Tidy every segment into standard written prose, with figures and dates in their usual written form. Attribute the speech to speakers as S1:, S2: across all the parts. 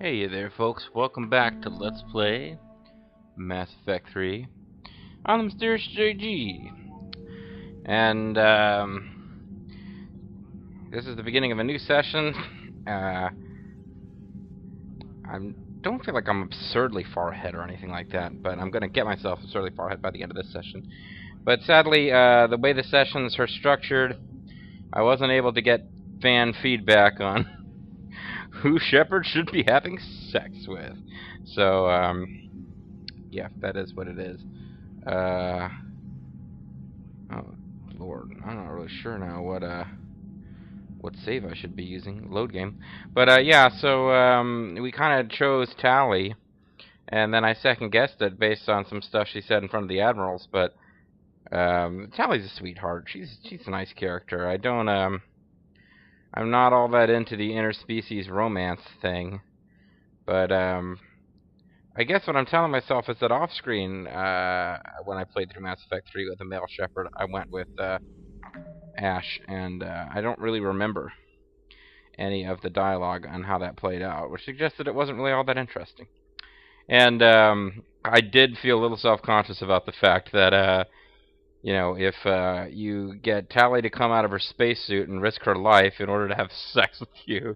S1: Hey there folks, welcome back to Let's Play Mass Effect 3 on the Mysterious JG. And this is the beginning of a new session. I don't feel like I'm absurdly far ahead or anything like that, but I'm going to get myself absurdly far ahead by the end of this session. But sadly, the way the sessions are structured, I wasn't able to get fan feedback on who Shepard should be having sex with. So, yeah, that is what it is. Oh, Lord, I'm not really sure now what save I should be using. Load game. But, yeah, so, we kind of chose Tali, and then I second-guessed it based on some stuff she said in front of the Admirals, but, Tali's a sweetheart. She's a nice character. I'm not all that into the interspecies romance thing, but I guess what I'm telling myself is that off-screen, when I played through Mass Effect 3 with a male Shepard, I went with Ash, and I don't really remember any of the dialogue on how that played out, which suggested it wasn't really all that interesting. And I did feel a little self-conscious about the fact that you know, if you get Tali to come out of her spacesuit and risk her life in order to have sex with you,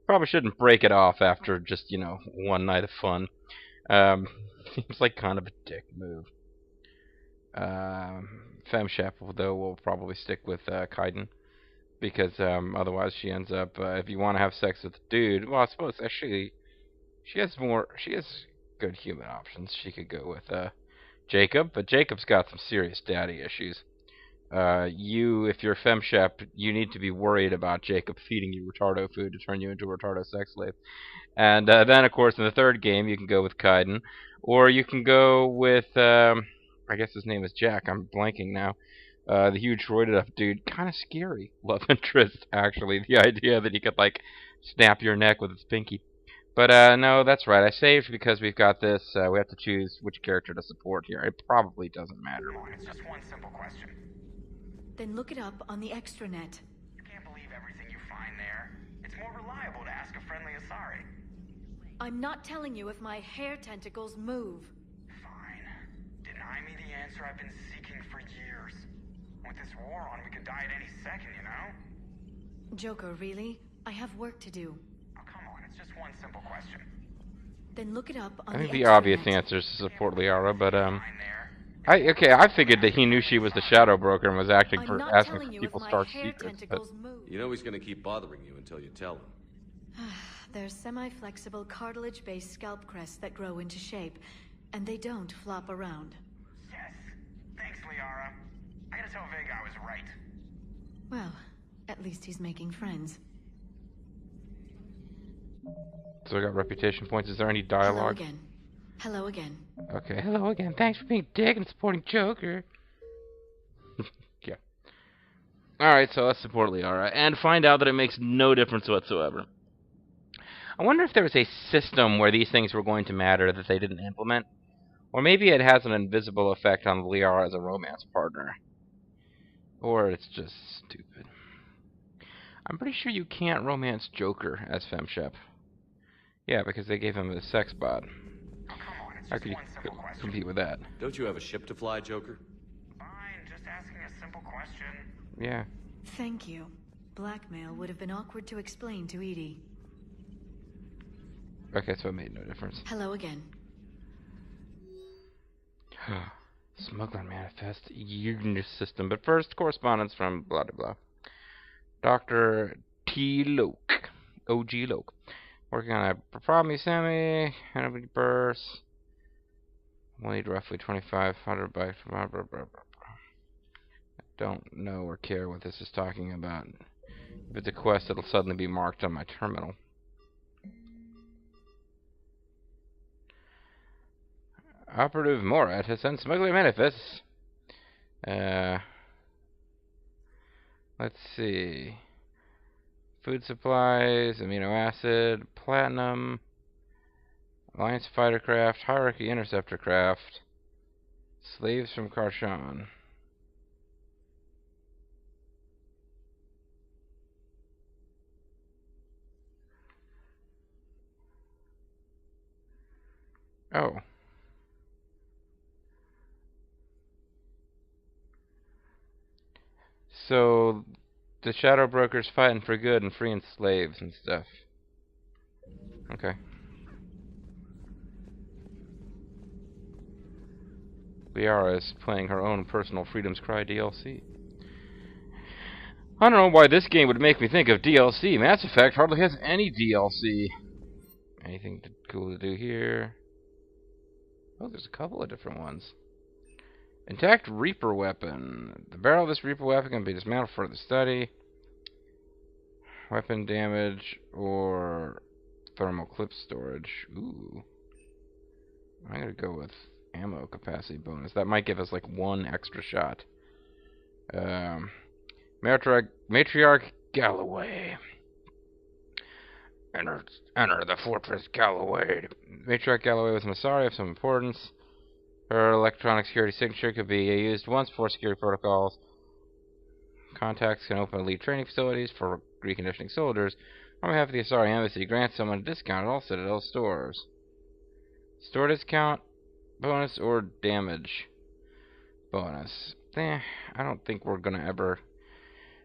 S1: probably shouldn't break it off after just, you know, one night of fun. Seems like kind of a dick move. FemShep, though, will probably stick with Kaiden, because otherwise she ends up, if you want to have sex with a dude, well, I suppose actually she has good human options. She could go with Jacob, but Jacob's got some serious daddy issues. If you're FemShep, you need to be worried about Jacob feeding you retardo food to turn you into a retardo sex slave. And then, of course, in the third game, you can go with Kaiden, or you can go with, I guess his name is Jack. I'm blanking now. The huge roided up dude, kind of scary love interest, actually. The idea that he could, like, snap your neck with his pinky. But, no, that's right. I saved because we've got this. We have to choose which character to support here. It probably doesn't matter.
S2: It's just one simple question.
S3: Then look it up on the extranet.
S2: You can't believe everything you find there. It's more reliable to ask a friendly Asari.
S3: I'm not telling you if my hair tentacles move.
S2: Fine. Deny me the answer I've been seeking for years. With this war on, we could die at any second, you know?
S3: Joker, really? I have work to do.
S2: Oh, come on. It's just one simple question.
S3: Then look it up on
S1: I think
S3: the
S1: the obvious
S3: extranet.
S1: answer is to support Liara, but,
S2: Fine there.
S1: I figured that he knew she was the Shadow Broker and was asking
S3: I'm
S1: for
S3: not
S1: asking
S3: telling
S1: for
S3: you if
S1: people's
S3: my
S1: dark
S3: hair
S1: secrets. But
S3: tentacles move.
S4: You know he's gonna keep bothering you until you tell him.
S3: They're semi-flexible cartilage-based scalp crests that grow into shape, and they don't flop around.
S2: Yes. Thanks, Liara. I gotta tell Vega I was right.
S3: Well, at least he's making friends.
S1: So I got reputation points. Is there any
S3: Hello
S1: dialogue?
S3: again. Hello again.
S1: Okay, hello again. Thanks for being a dick and supporting Joker. Yeah. Alright, so let's support Liara and find out that it makes no difference whatsoever. I wonder if there was a system where these things were going to matter that they didn't implement. Or maybe it has an invisible effect on Liara as a romance partner. Or it's just stupid. I'm pretty sure you can't romance Joker as FemShep. Yeah, because they gave him a sex bod.
S2: Oh, come on. It's
S1: How
S2: just
S1: could you
S2: one simple question.
S1: compete with that?
S4: Don't you have a ship to fly, Joker?
S2: Fine. Just asking a simple question.
S1: Yeah.
S3: Thank you. Blackmail would have been awkward to explain to Edie.
S1: Okay, so it made no difference.
S3: Hello again.
S1: Smuggler manifest Unit system. But first, correspondence from blah blah blah. Dr. T. Loke. O.G. Loke. Working on a problem semi. Energy burst. We'll need roughly 2,500 by. Blah, blah, blah, blah. I don't know or care what this is talking about. If it's a quest, it'll suddenly be marked on my terminal. Operative Morat has sent smuggler manifests. Let's see. Food supplies, amino acid, platinum, Alliance fighter craft, hierarchy interceptor craft, slaves from Karshan. Oh. So, the Shadow Broker's fighting for good and freeing slaves and stuff. Okay. Liara is playing her own personal Freedom's Cry DLC. I don't know why this game would make me think of DLC. Mass Effect hardly has any DLC. Anything cool to do here? Oh, there's a couple of different ones. Intact Reaper weapon. The barrel of this Reaper weapon can be dismantled for the study. Weapon damage or thermal clip storage. Ooh. I'm gonna go with ammo capacity bonus. That might give us like one extra shot. Matriarch Galloway. Enter the Fortress Galloway. Matriarch Galloway was an Asari of some importance. Her electronic security signature could be used once for security protocols. Contacts can open elite training facilities for reconditioning soldiers. On behalf of the Asari Embassy, grants someone a discount at all Citadel stores. Store discount, bonus, or damage bonus. I don't think we're gonna ever...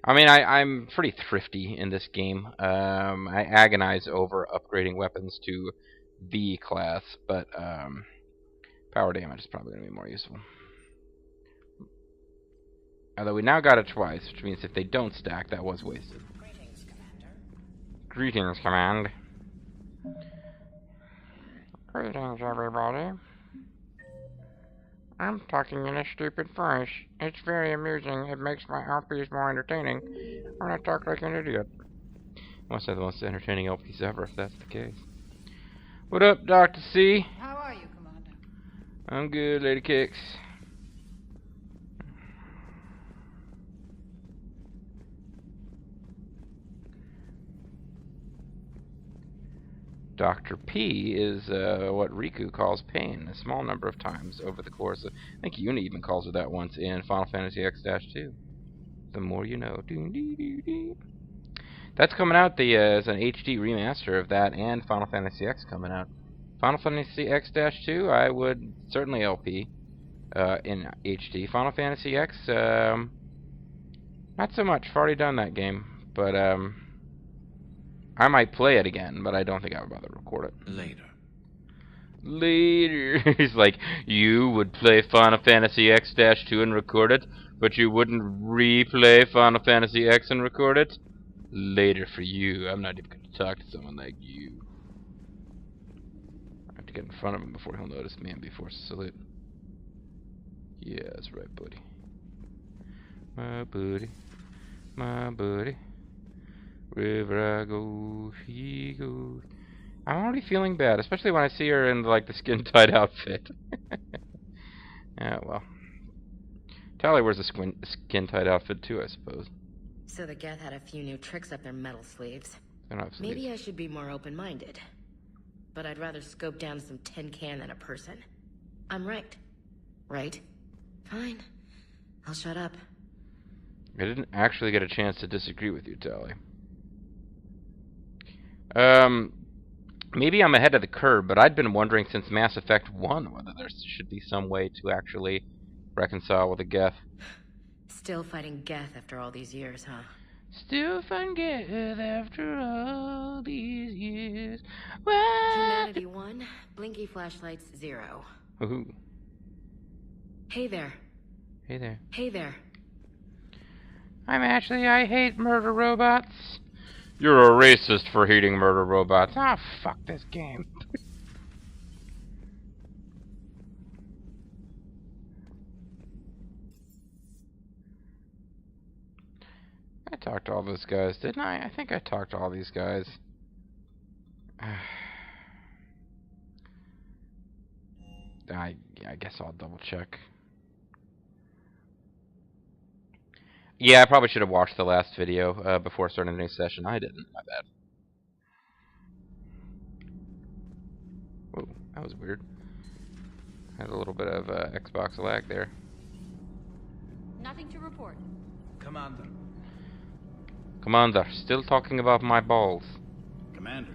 S1: I mean, I'm pretty thrifty in this game. I agonize over upgrading weapons to V class, but power damage is probably going to be more useful. Although we now got it twice, which means if they don't stack, that was wasted.
S5: Greetings, Commander.
S1: Greetings, Command. Greetings, everybody. I'm talking in a stupid voice. It's very amusing. It makes my LPs more entertaining when I talk like an idiot. Must have the most entertaining LPs ever, if that's the case. What up, Dr. C?
S5: How are you, Commander?
S1: I'm good, Lady Kicks. Dr. P is what Riku calls pain a small number of times over the course of... I think Yuna even calls her that once in Final Fantasy X-2. The more you know. That's coming out as an HD remaster of that and Final Fantasy X coming out. Final Fantasy X-2 I would certainly LP in HD. Final Fantasy X, not so much. I've already done that game. But I might play it again, but I don't think I would bother to record it. Later. He's like, you would play Final Fantasy X-2 and record it, but you wouldn't replay Final Fantasy X and record it? Later for you. I'm not even going to talk to someone like you. I have to get in front of him before he'll notice me and be forced to salute. Yeah, that's right, buddy. My buddy. My buddy. Wherever I go, she goes. I'm already feeling bad, especially when I see her in like the skin-tight outfit. Yeah, well. Tali wears a skin-tight outfit too, I suppose.
S6: So the Geth had a few new tricks up their metal sleeves.
S1: They're not sleeves.
S6: Maybe I should be more open-minded. But I'd rather scope down some tin can than a person. I'm right. Right? Fine. I'll shut up.
S1: I didn't actually get a chance to disagree with you, Tali. Maybe I'm ahead of the curve, but I'd been wondering since Mass Effect 1 whether there should be some way to actually reconcile with a Geth.
S6: Still fighting Geth after all these years, huh?
S1: Still fighting Geth after all these years.
S6: Humanity 1, blinky flashlights 0.
S1: Ooh.
S6: Hey there.
S1: Hey there.
S6: Hey there.
S1: I hate murder robots. You're a racist for hating murder robots. Ah, fuck this game. I talked to all those guys, didn't I? I think I talked to all these guys. I guess I'll double check. Yeah, I probably should have watched the last video before starting the new session. I didn't. My bad. Whoa, that was weird. Had a little bit of Xbox lag there.
S3: Nothing to report.
S5: Commander.
S1: Commander, still talking about my balls.
S5: Commander.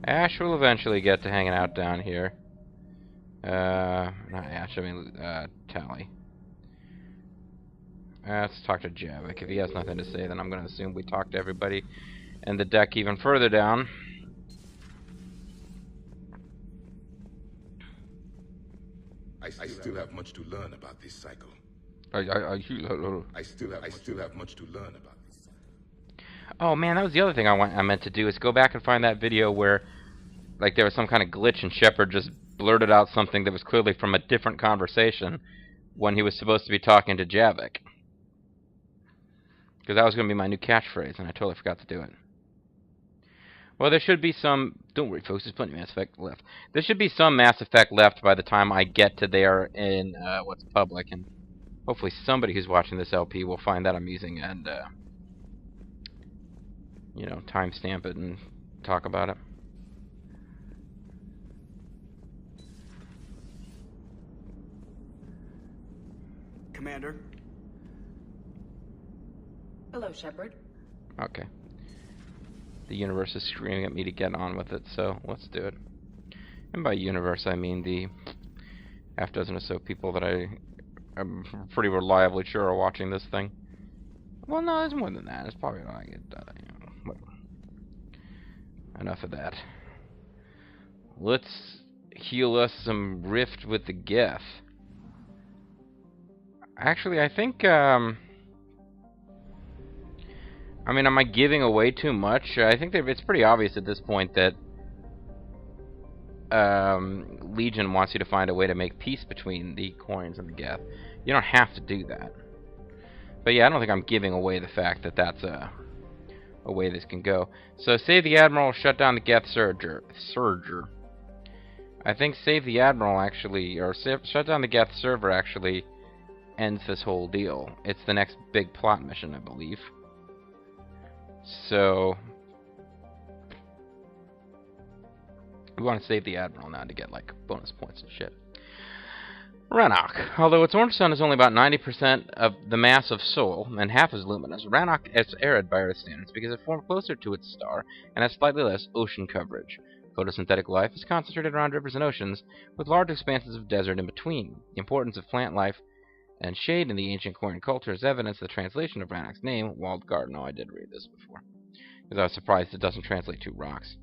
S1: Ash will eventually get to hanging out down here. Not Ash, I mean, Tali. Let's talk to Javik. If he has nothing to say, then I'm going to assume we talk to everybody in the deck even further down.
S7: I still have much to learn about this cycle.
S1: I
S7: still have much to learn about this cycle.
S1: Oh man, that was the other thing I meant to do, is go back and find that video where, like, there was some kind of glitch and Shepard just blurted out something that was clearly from a different conversation when he was supposed to be talking to Javik. Because that was going to be my new catchphrase, and I totally forgot to do it. Well, there should be some... Don't worry, folks, there's plenty of Mass Effect left. There should be some Mass Effect left by the time I get to there in what's public, and hopefully somebody who's watching this LP will find that amusing and, you know, timestamp it and talk about it.
S8: Commander.
S5: Hello, Shepard.
S1: Okay. The universe is screaming at me to get on with it, so let's do it. And by universe, I mean the half dozen or so people that I'm pretty reliably sure are watching this thing. Well, no, there's more than that. It's probably like it, you know, whatever. Enough of that. Let's heal us some rift with the Geth. Actually, I think, I mean, am I giving away too much? I think that it's pretty obvious at this point that Legion wants you to find a way to make peace between the Quarians and the Geth. You don't have to do that. But yeah, I don't think I'm giving away the fact that that's a way this can go. So save the Admiral, shut down the Geth Surger. I think save the Admiral actually, or shut down the Geth server actually ends this whole deal. It's the next big plot mission, I believe. So we want to save the Admiral now to get like bonus points and shit. Rannoch. Although its orange sun is only about 90% of the mass of Sol and half as luminous, Rannoch is arid by Earth standards because it formed closer to its star and has slightly less ocean coverage. Photosynthetic life is concentrated around rivers and oceans, with large expanses of desert in between. The importance of plant life and shade in the ancient Quarian culture is evidence of the translation of Rannoch's name, Walled Garden. Oh, I did read this before, because I was surprised it doesn't translate to rocks.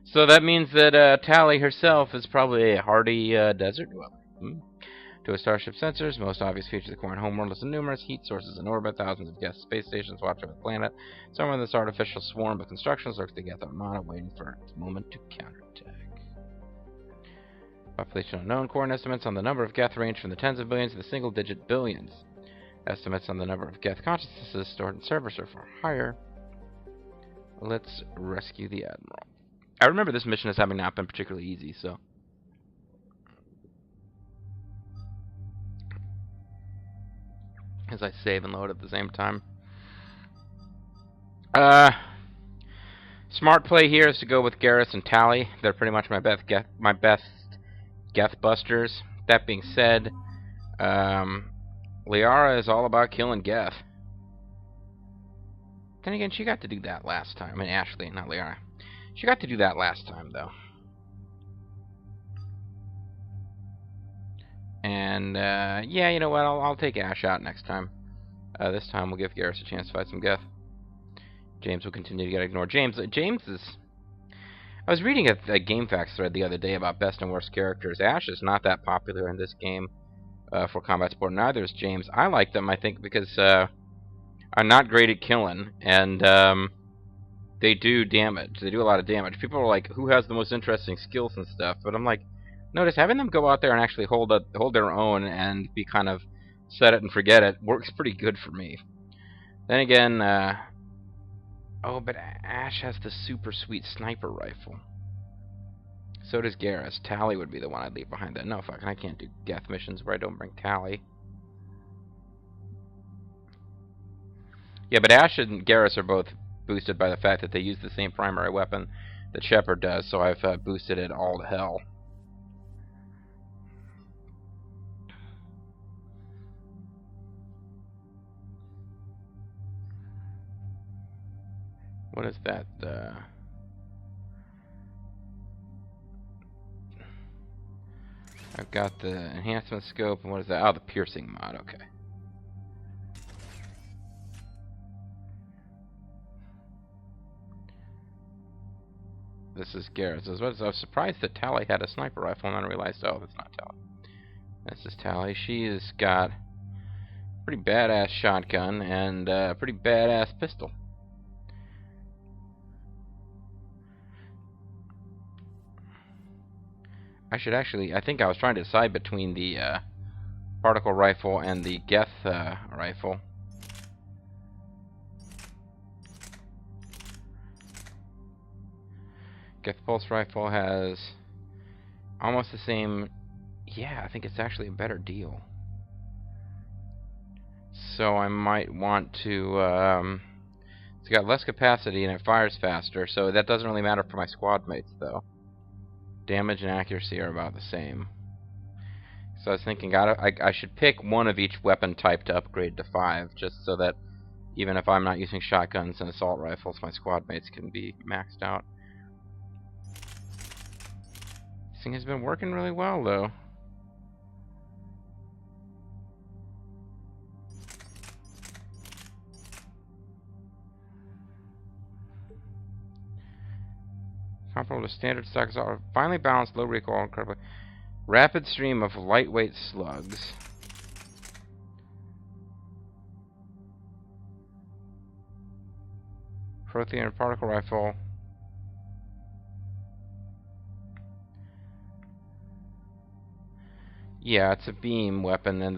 S1: So that means that Tali herself is probably a hardy desert dweller. To a starship sensors, most obvious feature of the Quarian homeworld is the numerous heat sources in orbit. Thousands of Geth space stations watch over the planet. Somewhere in this artificial swarm of constructions lurks the Geth Armada, waiting for its moment to counterattack. Population unknown. Quarian estimates on the number of Geth range from the tens of billions to the single-digit billions. Estimates on the number of Geth consciousnesses stored in servers are far higher. Let's rescue the Admiral. I remember this mission as having not been particularly easy, so... as I save and load at the same time. Smart play here is to go with Garrus and Tali. They're pretty much my best Geth busters. That being said, Liara is all about killing Geth. Then again, she got to do that last time. I mean, Ashley, not Liara. She got to do that last time, though. And, yeah, you know what? I'll take Ash out next time. This time we'll give Garrus a chance to fight some Geth. James will continue to get ignored. James is... I was reading a GameFAQs thread the other day about best and worst characters. Ash is not that popular in this game for combat support. Neither is James. I like them, I think, because I'm not great at killing, and they do damage. They do a lot of damage. People are like, who has the most interesting skills and stuff? But I'm like, notice having them go out there and actually hold their own and be kind of set it and forget it works pretty good for me. Then again, oh, but Ash has the super sweet sniper rifle. So does Garrus. Tali would be the one I'd leave behind that. No, fuck, I can't do Geth missions where I don't bring Tali. Yeah, but Ash and Garrus are both boosted by the fact that they use the same primary weapon that Shepard does, so I've boosted it all to hell. What is that? I've got the enhancement scope, and what is that? Oh, the piercing mod, okay. This is Garrett's. I was surprised that Tali had a sniper rifle, and then I realized, oh, that's not Tali. This is Tali. She's got a pretty badass shotgun and a pretty badass pistol. I think I was trying to decide between the particle rifle and the Geth rifle. Geth pulse rifle has almost the same. Yeah, I think it's actually a better deal. So I might want to. It's got less capacity and it fires faster, so that doesn't really matter for my squad mates, though. Damage and accuracy are about the same. So I was thinking I should pick one of each weapon type to upgrade to 5, just so that even if I'm not using shotguns and assault rifles, my squad mates can be maxed out. This thing has been working really well, though. Comparable to standard stocks are finely balanced, low recoil, incredibly rapid stream of lightweight slugs. Prothean particle rifle. Yeah, it's a beam weapon, and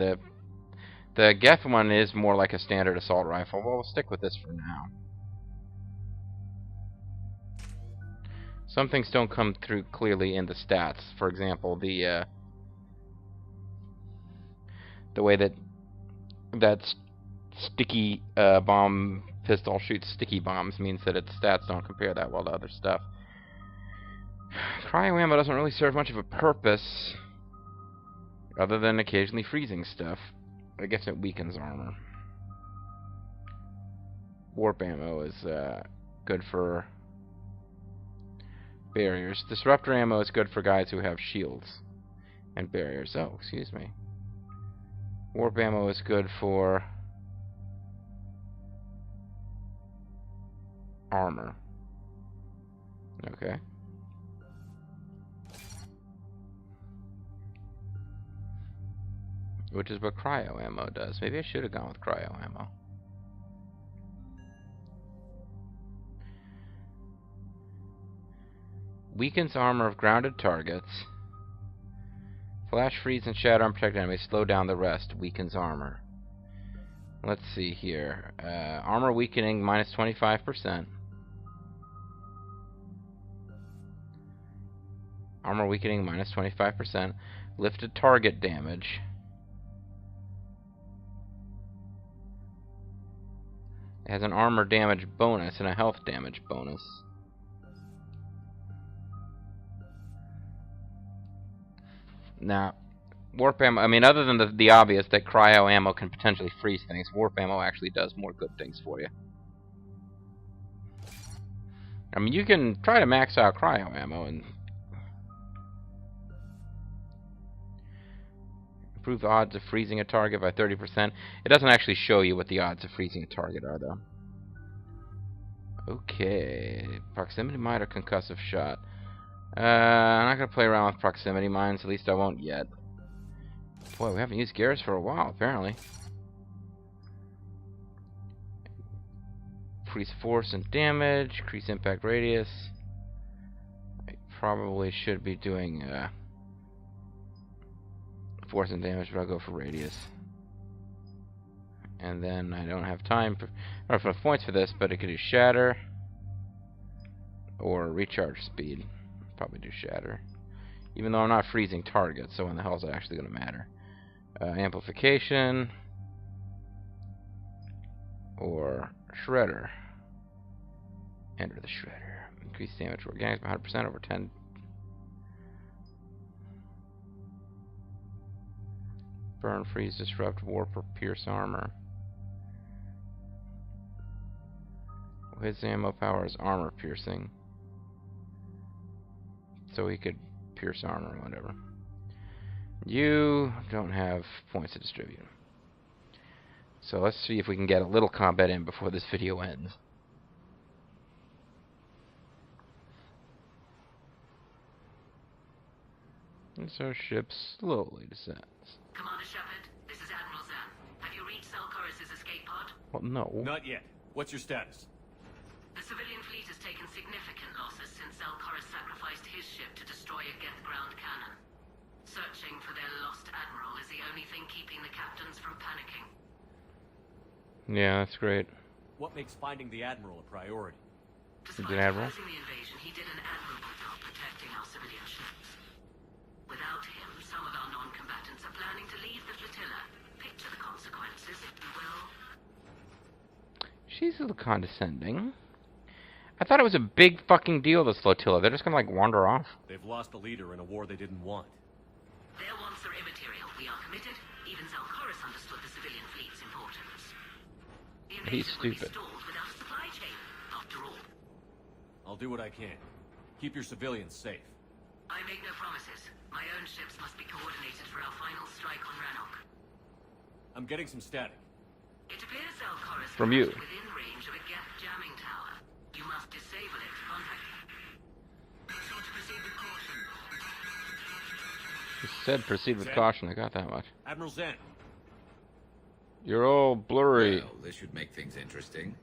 S1: the Geth one is more like a standard assault rifle. Well, we'll stick with this for now. Some things don't come through clearly in the stats. For example, the way that sticky bomb pistol shoots sticky bombs means that its stats don't compare that well to other stuff. Cryo ammo doesn't really serve much of a purpose, other than occasionally freezing stuff. I guess it weakens armor. Warp ammo is good for barriers. Disruptor ammo is good for guys who have shields and barriers. Oh, excuse me. Warp ammo is good for armor. Okay. Which is what cryo ammo does. Maybe I should have gone with cryo ammo. Weakens armor of grounded targets. Flash, freeze, and shatter unprotected enemies. Slow down the rest. Weakens armor. Let's see here. Armor weakening minus 25%. Armor weakening minus 25%. Lifted target damage. It has an armor damage bonus and a health damage bonus. Now, warp ammo, I mean, other than the obvious that cryo ammo can potentially freeze things, warp ammo actually does more good things for you. I mean, you can try to max out cryo ammo and improve the odds of freezing a target by 30%. It doesn't actually show you what the odds of freezing a target are, though. Okay, proximity mine or concussive shot. I'm not going to play around with proximity mines, at least I won't yet. Boy, we haven't used Garrus for a while, apparently. Increase force and damage, increase impact radius. I probably should be doing force and damage, but I'll go for radius. And then I don't have time for, I don't have enough points for this, but it could do shatter or recharge speed. Probably do shatter, even though I'm not freezing targets, so when the hell is it actually going to matter? Amplification or shredder. Enter the shredder. Increase damage for organics by 100% over 10. Burn, freeze, disrupt, warp, or pierce armor. His ammo power is armor piercing, so he could pierce armor or whatever. You don't have points to distribute. So let's see if we can get a little combat in before this video ends. And so ship slowly descends.
S6: Commander Shepard, this is Admiral Zan. Have you reached Zelkorus' escape pod?
S1: Well, no.
S4: Not yet. What's your status?
S6: The civilian fleet has taken significant losses since Zelkorus sacrificed his ship to destroy a Geth ground cannon. Searching for their lost admiral is the only thing keeping the captains from panicking.
S1: Yeah, that's great.
S4: What makes finding the Admiral a priority?
S6: Despite
S1: Admiral?
S6: opposing the invasion, he did an admirable job protecting our civilian ships. Without him, some of our non-combatants are planning to leave the flotilla. Picture the consequences, if you will.
S1: She's a little condescending. I thought it was a big fucking deal, this flotilla. They're just gonna, like, wander off.
S4: They've lost a leader in a war they didn't want.
S6: Their wants are immaterial. We are committed. Even Zelkorus understood the civilian fleet's importance. The
S1: He's
S6: invasion would be
S1: stupid.
S6: stalled without a supply chain, after all.
S4: I'll do what I can. Keep your civilians safe.
S6: I make no promises. My own ships must be coordinated for our final strike on Rannoch.
S4: I'm getting some static.
S6: It appears Zelkorus
S1: From you.
S6: is within range of a Geth jamming tower. You must disable it to contact him. Be sure to proceed with caution.
S1: She said proceed with
S4: Zan?
S1: caution. I got that much.
S4: Admiral Zan,
S1: You're all blurry.
S9: Well, this should make things interesting.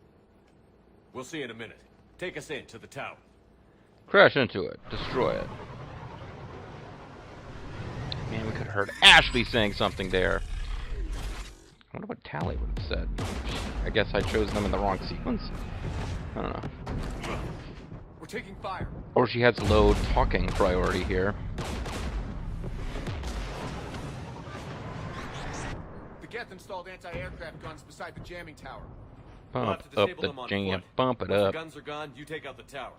S4: we'll see in a minute. Take us in to the tower.
S1: Crash into it. Destroy it. Man, we could have heard Ashley saying something there. I wonder what Tali would have said. I guess I chose them in the wrong sequence. I don't know.
S8: We're taking fire.
S1: Or she has low talking priority here.
S8: The Geth installed anti-aircraft guns beside the jamming tower.
S4: We'll
S1: Bump
S4: have to
S1: up
S4: disable
S1: the
S4: them on
S1: jam.
S4: foot.
S1: Bump it
S4: Once the
S1: up.
S4: guns are gone, you take out the tower.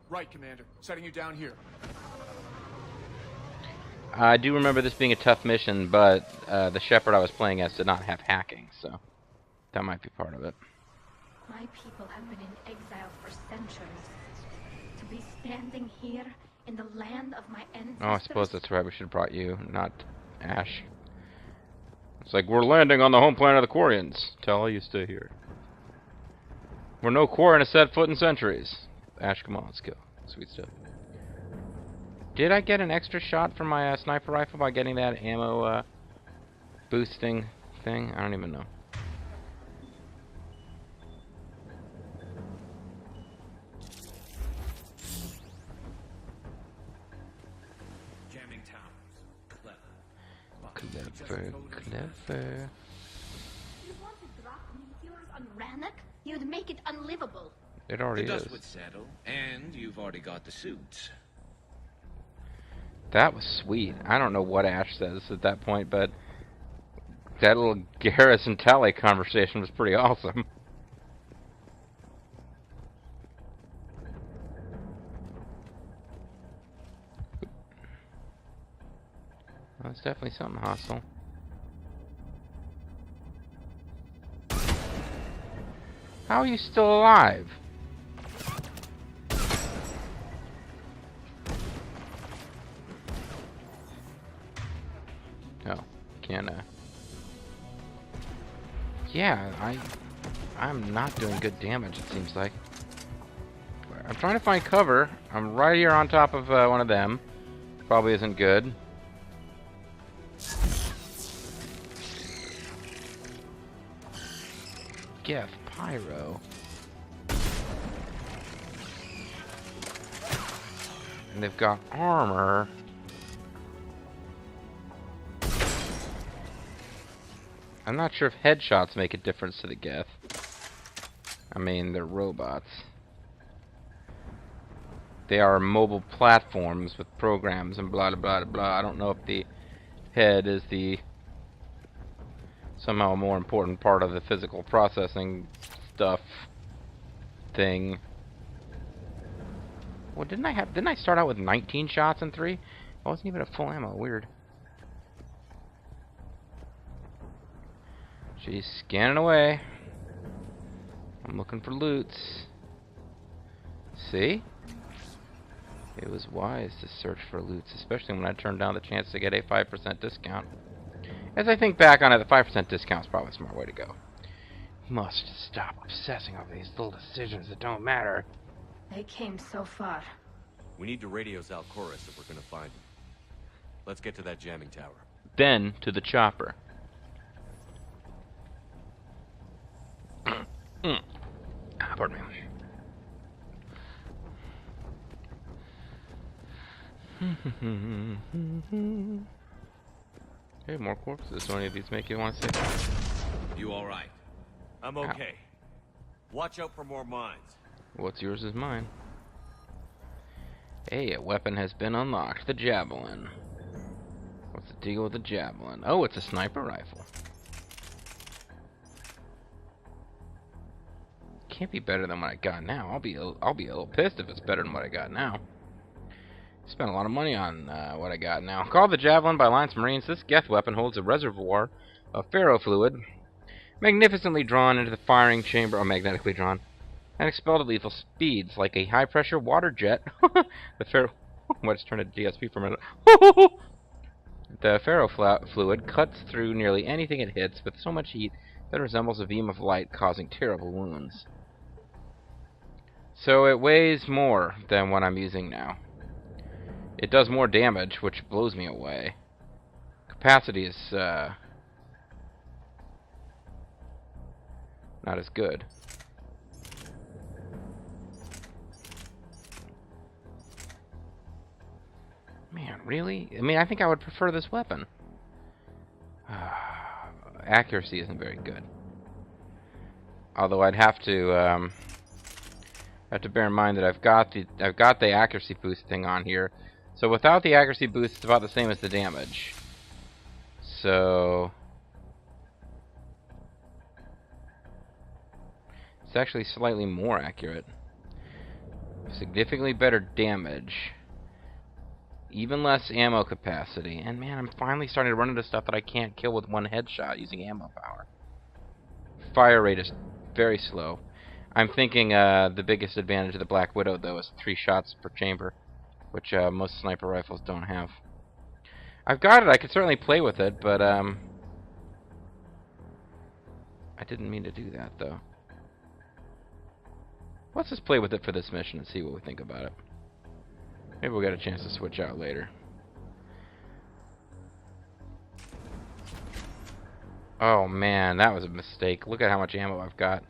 S8: Right, Commander. Setting you down here.
S1: I do remember this being a tough mission, but the Shepherd I was playing as did not have hacking, so that might be part of it.
S10: My people have been in exile for centuries. To be standing here in the land of my ancestors.
S1: Oh, I suppose that's right. We should have brought you, not Ash. It's like, we're landing on the home planet of the Quarians. Tali, you stay here. We're no Quarian has set foot in centuries. Ash, come on, let's go. Sweet stuff. Did I get an extra shot from my sniper rifle by getting that ammo boosting thing? I don't even know.
S5: Jamming towers. Clever.
S1: Clever, clever.
S10: You want to drop meteors on Rannoch? You'd make it unlivable.
S1: It already
S9: The
S1: is.
S9: dust would settle, and you've already got the suits.
S1: That was sweet. I don't know what Ash says at that point, but that little Garrus and Tali conversation was pretty awesome. Well, that's definitely something hostile. How are you still alive? Oh, can yeah, I'm not doing good damage, it seems like. I'm trying to find cover. I'm right here on top of one of them. Probably isn't good. Geth Pyro. And they've got armor. I'm not sure if headshots make a difference to the Geth. I mean, they're robots. They are mobile platforms with programs and blah blah blah blah. I don't know if the head is the somehow a more important part of the physical processing stuff thing. Well, didn't I start out with 19 shots in 3? I wasn't even at full ammo. Weird. She's scanning away. I'm looking for loots. See? It was wise to search for loots, especially when I turned down the chance to get a 5% discount. As I think back on it, the 5% discount is probably a smart way to go. Must stop obsessing over these little decisions that don't matter.
S10: They came so far.
S4: We need to radio Zal'Koris if we're gonna find him. Let's get to that jamming tower.
S1: Then to the chopper. Pardon me. Hey, more corpses. Do any of these make you want to say?
S9: You all right?
S4: I'm okay. Watch out for more mines.
S1: What's yours is mine. Hey, a weapon has been unlocked. The javelin. What's the deal with the javelin? Oh, it's a sniper rifle. Can't be better than what I got now. I'll be a little pissed if it's better than what I got now. Spent a lot of money on what I got now. Called the Javelin by Alliance Marines, this Geth weapon holds a reservoir of ferro fluid, magnificently drawn into the firing chamber, or magnetically drawn, and expelled at lethal speeds, like a high-pressure water jet. The ferro... I just turned to DSP for a minute. The ferro fluid cuts through nearly anything it hits with so much heat that it resembles a beam of light, causing terrible wounds. So it weighs more than what I'm using now. It does more damage, which blows me away. Capacity is not as good. Man, really? I mean, I think I would prefer this weapon. Accuracy isn't very good. Although I'd have to bear in mind that I've got the accuracy boost thing on here. So without the accuracy boost, it's about the same as the damage. So it's actually slightly more accurate. Significantly better damage. Even less ammo capacity. And man, I'm finally starting to run into stuff that I can't kill with one headshot using ammo power. Fire rate is very slow. I'm thinking the biggest advantage of the Black Widow, though, is 3 shots per chamber, which most sniper rifles don't have. I've got it. I could certainly play with it, but I didn't mean to do that, though. Let's just play with it for this mission and see what we think about it. Maybe we'll get a chance to switch out later. Oh, man, that was a mistake. Look at how much ammo I've got.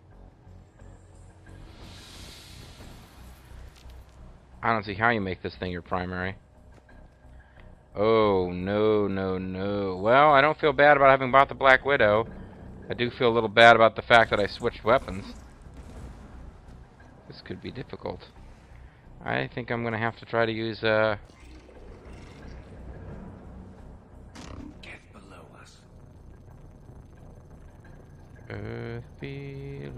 S1: I don't see how you make this thing your primary. Oh, no, no, no. Well, I don't feel bad about having bought the Black Widow. I do feel a little bad about the fact that I switched weapons. This could be difficult. I think I'm going to have to try to use,
S5: Get below us.
S1: Earth below.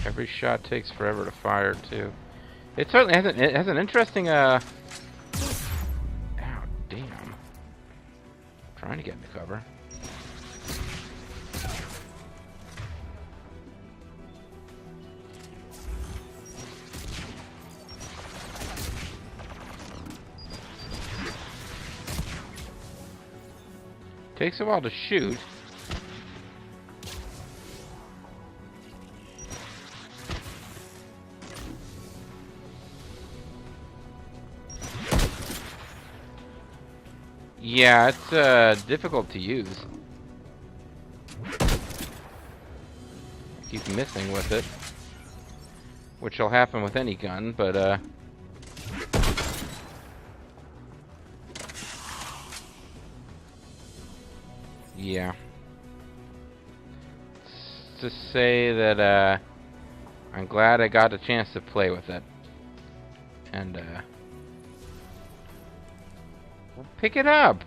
S1: Every shot takes forever to fire, too. It certainly has an interesting, Ow, damn. I'm trying to get into cover. Takes a while to shoot. Yeah, it's difficult to use. Keep missing with it, which will happen with any gun, but yeah. To say that I'm glad I got a chance to play with it, and pick it up.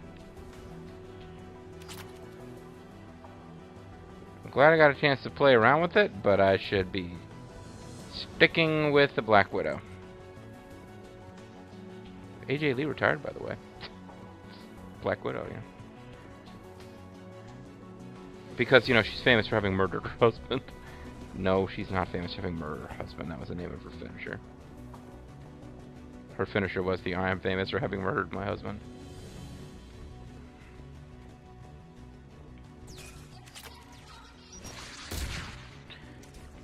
S1: I'm glad I got a chance to play around with it, but I should be sticking with the Black Widow. AJ Lee retired, by the way. Black Widow, yeah. Because, you know, she's famous for having murdered her husband. No, she's not famous for having murdered her husband. That was the name of her finisher. Her finisher was the I am famous for having murdered my husband.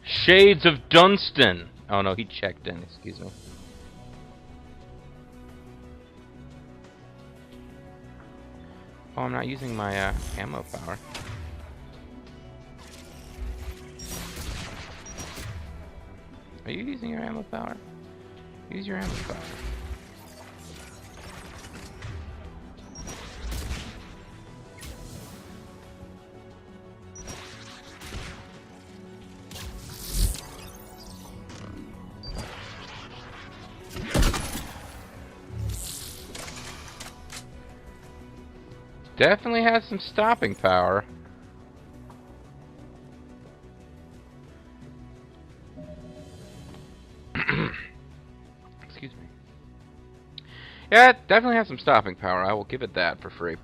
S1: Shades of Dunstan! Oh no, he checked in, excuse me. Oh, I'm not using my ammo power. Are you using your ammo power? Use your ammo power. Definitely has some stopping power. Excuse me. Yeah, it definitely has some stopping power. I will give it that for free.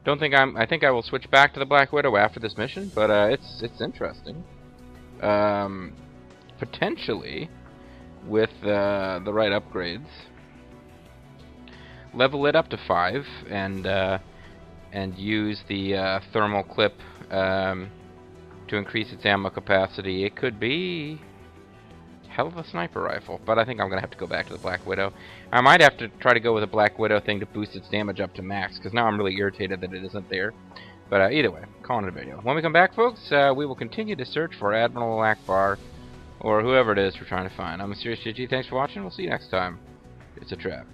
S1: I think I will switch back to the Black Widow after this mission, but it's interesting. Potentially, with the right upgrades, level it up to 5 and use the thermal clip to increase its ammo capacity. It could be hell of a sniper rifle, but I think I'm gonna have to go back to the Black Widow. I might have to try to go with a Black Widow thing to boost its damage up to max, because now I'm really irritated that it isn't there. But either way, calling it a video. When we come back, folks, we will continue to search for Admiral Akbar, or whoever it is we're trying to find. I'm Mysterious GG. Thanks for watching. We'll see you next time. It's a trap.